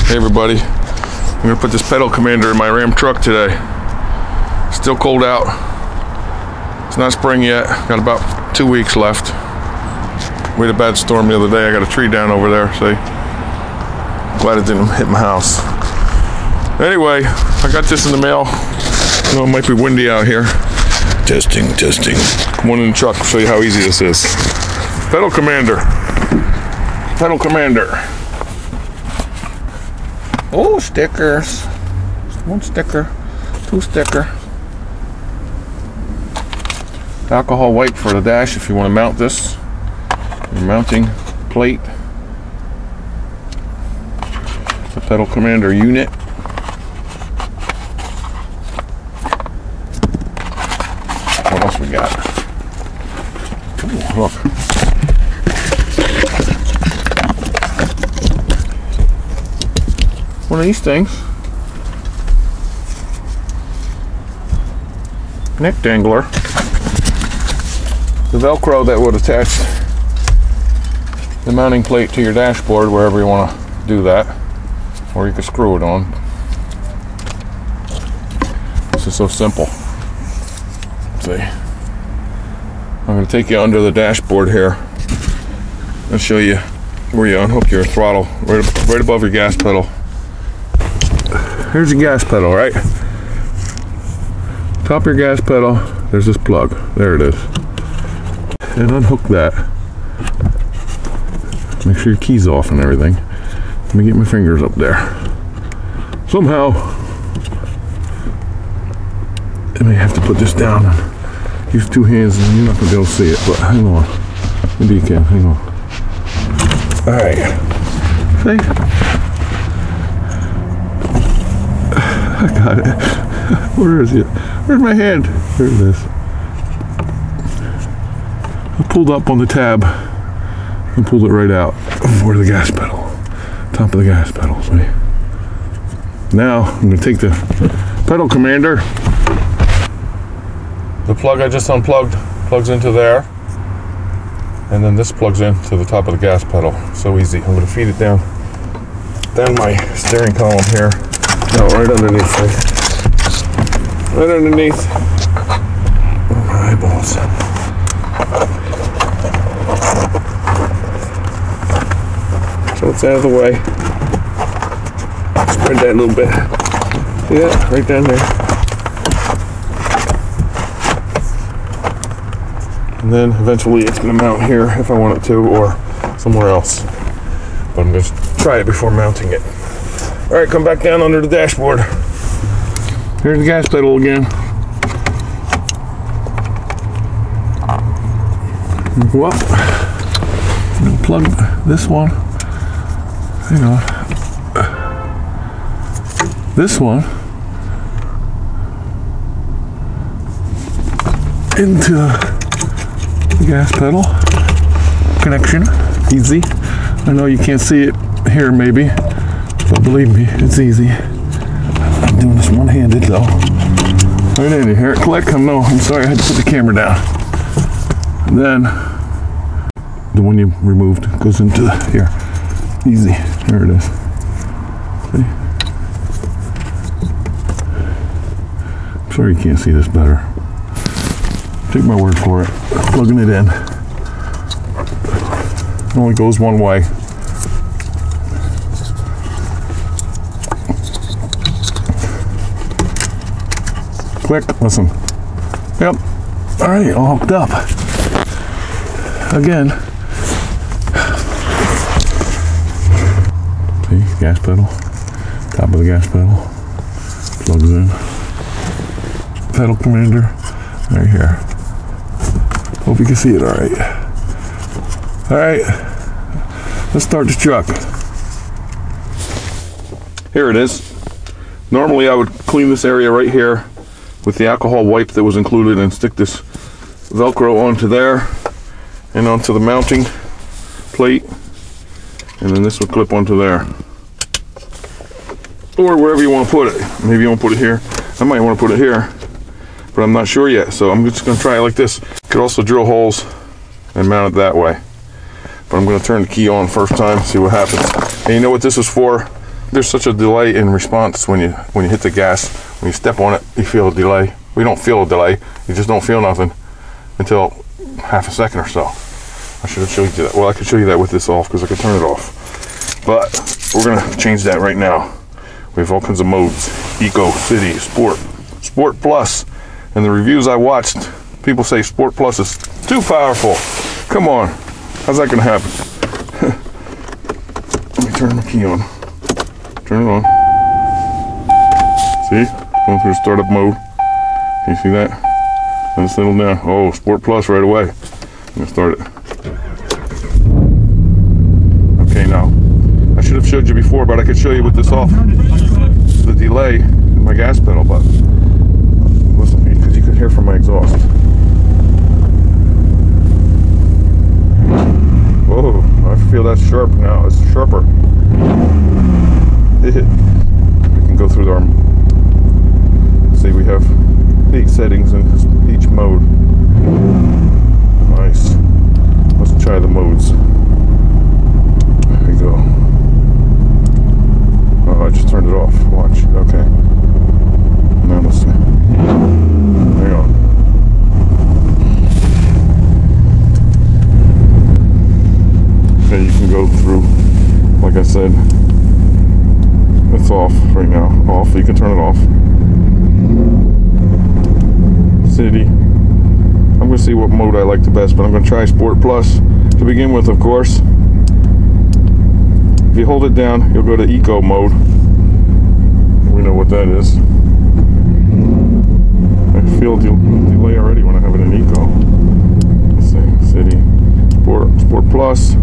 Hey everybody, I'm gonna put this pedal commander in my Ram truck today. Still cold out. It's not spring yet. Got about 2 weeks left. We had a bad storm the other day. I got a tree down over there, see? Glad it didn't hit my house. Anyway, I got this in the mail. I know it might be windy out here. Testing. One in the truck, show you how easy this is. Pedal commander. Oh, stickers. 1 sticker, 2 sticker. Alcohol wipe for the dash if you want to mount this. Your mounting plate. The pedal commander unit. What else we got? Ooh, look. One of these things. Neck dangler. The Velcro that would attach the mounting plate to your dashboard wherever you want to do that. Or you can screw it on. This is so simple. See? I'm going to take you under the dashboard here and show you where you unhook your throttle right above your gas pedal. Here's your gas pedal, right? Top of your gas pedal, there's this plug. There it is. And unhook that. Make sure your key's off and everything. Let me get my fingers up there. Somehow, I may have to put this down and use 2 hands, and you're not going to be able to see it, but hang on. Maybe you can. Hang on. Alright. See? I got it. Where is it? Where's my hand? There it is. I pulled up on the tab and pulled it right out for the gas pedal. Top of the gas pedal, see? Now I'm going to take the pedal commander. The plug I just unplugged plugs into there. And then this plugs into the top of the gas pedal. So easy. I'm going to feed it down my steering column here. No, right underneath. Right underneath. Oh, my eyeballs. So it's out of the way. Spread that a little bit. See that? Right down there. And then eventually it's going to mount here if I want it to, or somewhere else. But I'm going to try it before mounting it. Alright, come back down under the dashboard. Here's the gas pedal again. Go up. Plug this one. Hang on. This one into the gas pedal connection. Easy. I know you can't see it here maybe, but believe me, it's easy. I'm doing this one-handed though. Right in here, click. I'm sorry, I had to put the camera down. And then the one you removed goes into here. Easy. There it is. See? I'm sorry you can't see this better. Take my word for it. Plugging it in. It only goes one way. Click, listen. Yep. Alright, all hooked up. Again. See, gas pedal. Top of the gas pedal. Plugs in. Pedal commander. Right here. Hope you can see it alright. Alright. Let's start this truck. Here it is. Normally I would clean this area right here with the alcohol wipe that was included and stick this Velcro onto there and onto the mounting plate, and then this would clip onto there or wherever you want to put it. Maybe you want to put it here. I might want to put it here, but I'm not sure yet, so I'm just going to try it like this. Could also drill holes and mount it that way, but I'm going to turn the key on first time, see what happens. And you know what this is for? there's such a delay in response when you hit the gas. When you step on it, you feel a delay. We don't feel a delay. You just don't feel nothing until half a second or so. I should have showed you that. Well, I could show you that with this off because I could turn it off. But we're gonna change that right now. We have all kinds of modes: Eco, City, Sport, Sport Plus. And the reviews I watched, people say Sport Plus is too powerful. Come on, how's that gonna happen? Let me turn the key on. Turn it on. See? Going through startup mode. Can you see that? And settle down. Oh, Sport Plus right away. I'm gonna start it. Okay, now I should have showed you before, but I could show you with this off. The delay in my gas pedal, but listen, because you could hear from my exhaust. Whoa, I feel that sharp now. It's sharper. We can go through our. See, we have 8 settings in each mode. Nice. Let's try the modes. There we go. Oh, I just turned it off. Watch. Okay. Now let's see. Hang on. Okay, you can go through, like I said, it's off right now. Off. You can turn it off. City. I'm going to see what mode I like the best, but I'm going to try Sport Plus to begin with, of course. If you hold it down, you'll go to Eco mode. We know what that is. I feel delay already when I have it in Eco. Let's see, City, Sport Plus,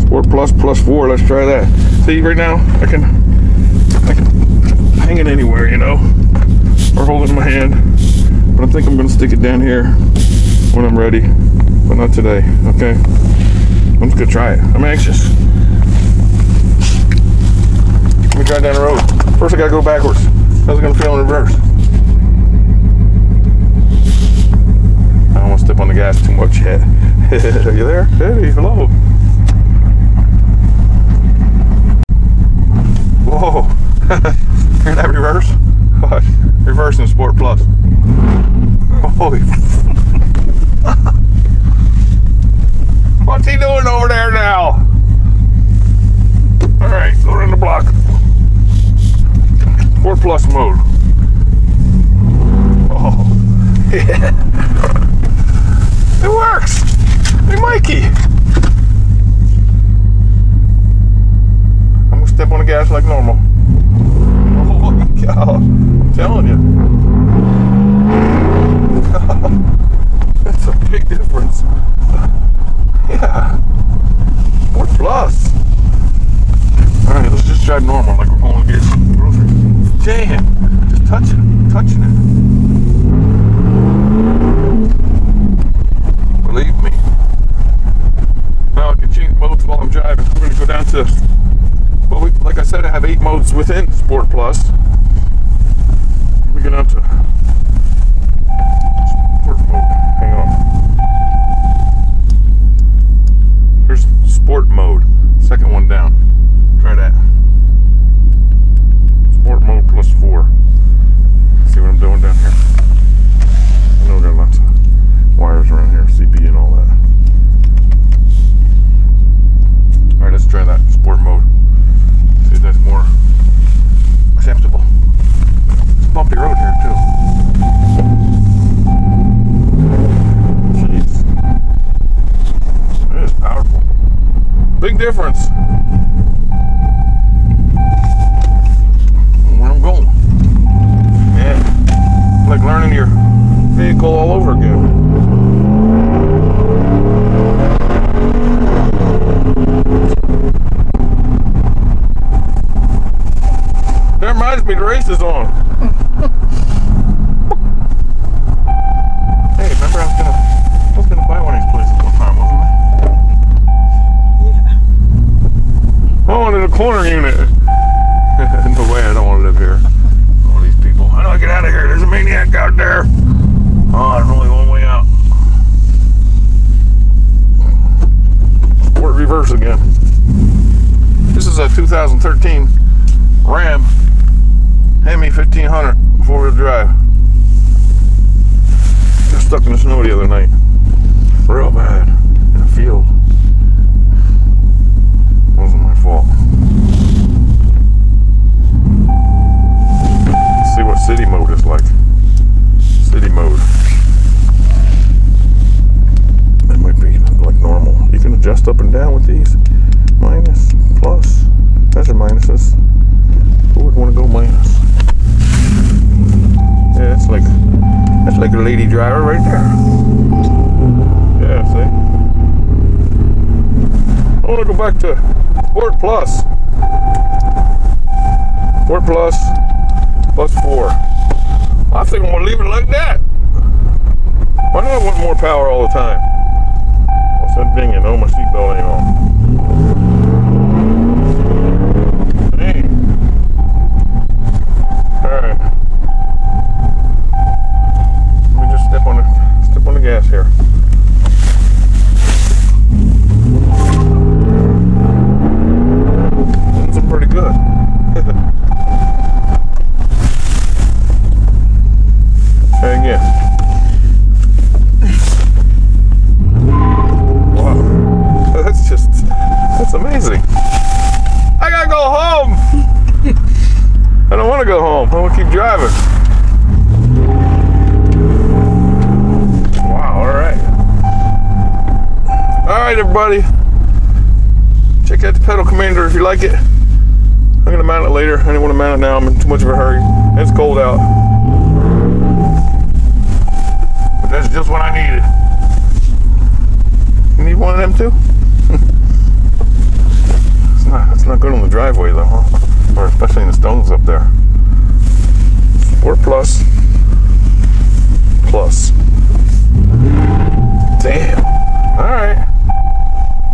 Sport Plus +4. Let's try that. See, right now I can hang it anywhere, you know, or hold it in my hand. But I think I'm going to stick it down here when I'm ready, but not today. Okay, I'm just going to try it. I'm anxious. Let me drive down the road. First I gotta go backwards. How's it gonna feel in reverse? I don't want to step on the gas too much yet. Are you there? Hey, hello. Whoa. Hear that reverse? Reverse in Sport Plus. Holy. What's he doing over there now? Alright, go around the block. Sport Plus mode. Oh, yeah. It works. Hey, Mikey. I'm gonna step on the gas like normal. Holy cow! I'm telling you, that's a big difference. Yeah. Sport Plus. All right, let's just drive normal, like we're going to get some groceries. Damn, just touching it. Believe me. Now I can change modes while I'm driving. We're going to go down to, well, like I said, I have 8 modes within Sport Plus. We go down to Sport mode. Hang on. Here's Sport mode. Second one down. Try that. Sport mode +4. See what I'm doing down here? I know we got lots of wires around here, CB and all that. Alright, let's try that. Sport mode. See if that's more acceptable. It's a bumpy road here too. Jeez. That is powerful. Big difference. Where I'm going. Yeah. Like learning your vehicle all over again. That reminds me, the race is on. Hey, remember I was gonna buy one of these places one time, wasn't I? Yeah. I wanted a corner unit. No way, I don't want to live here. All these people. I don't get out of here. There's a maniac out there. Oh, there's only one way out. Sport reverse again. This is a 2013 Ram Hemi 1500 4-wheel drive. Got stuck in the snow the other night. Real bad. In a field. Wasn't my fault. Let's see what city mode is like. City mode. That might be like normal. You can adjust up and down with these. Minus, plus. Those are minuses. Who would want to go minus? Yeah, that's like a lady driver right there. Yeah, see? I want to go back to Sport Plus. Sport Plus, plus 4. I think I'm going to leave it like that. Why do I want more power all the time? What's that dinging? Oh, my seatbelt ain't on. Dang. Alright. Let me just step on the gas here. It's pretty good. Try again. Wow. That's amazing. I gotta go home. I don't want to go home. I want to keep driving. Wow, alright. Alright, everybody. Check out the pedal commander if you like it. I'm going to mount it later. I didn't want to mount it now. I'm in too much of a hurry. It's cold out. But that's just what I needed. You need one of them too? It's not good on the driveway though, huh? Or especially in the stones up there. Sport Plus. Plus. Damn. Alright.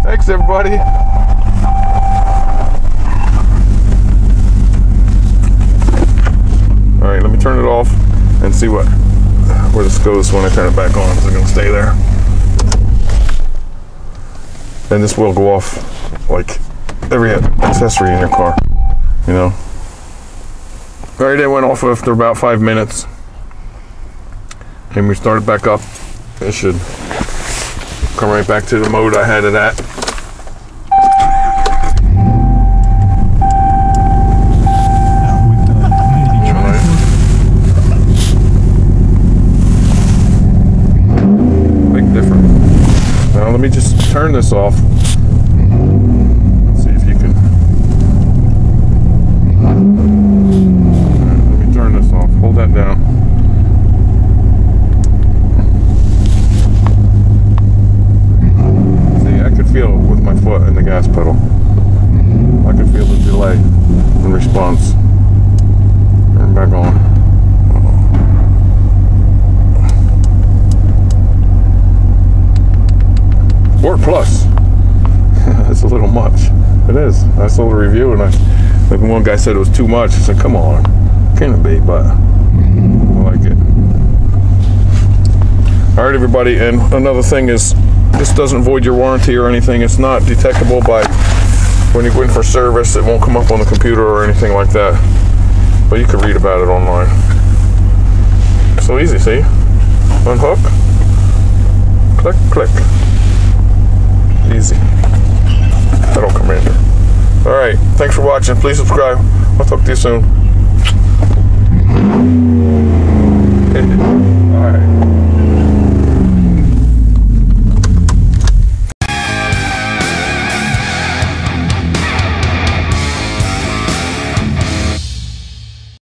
Thanks everybody. Alright, let me turn it off and see where this goes when I turn it back on. Is it going to stay there? And this will go off like every accessory in your car, you know. Alright, it went off after about 5 minutes. And we started back up. It should come right back to the mode I had it at. Big difference. Now let me just turn this off. Let's see if you can. Right, let me turn this off. Hold that down. Feel it with my foot in the gas pedal. I can feel the delay in response. Turn back on. Sport Plus. That's a little much. It is. I saw the review and like one guy said it was too much. I said, come on. Can it be? But I like it. Alright everybody, and another thing is this doesn't void your warranty or anything. It's not detectable by when you go in for service. It won't come up on the computer or anything like that. But you can read about it online. So easy, see? Unhook. Click, click. Easy. Pedal commander. Alright, thanks for watching. Please subscribe. I'll talk to you soon.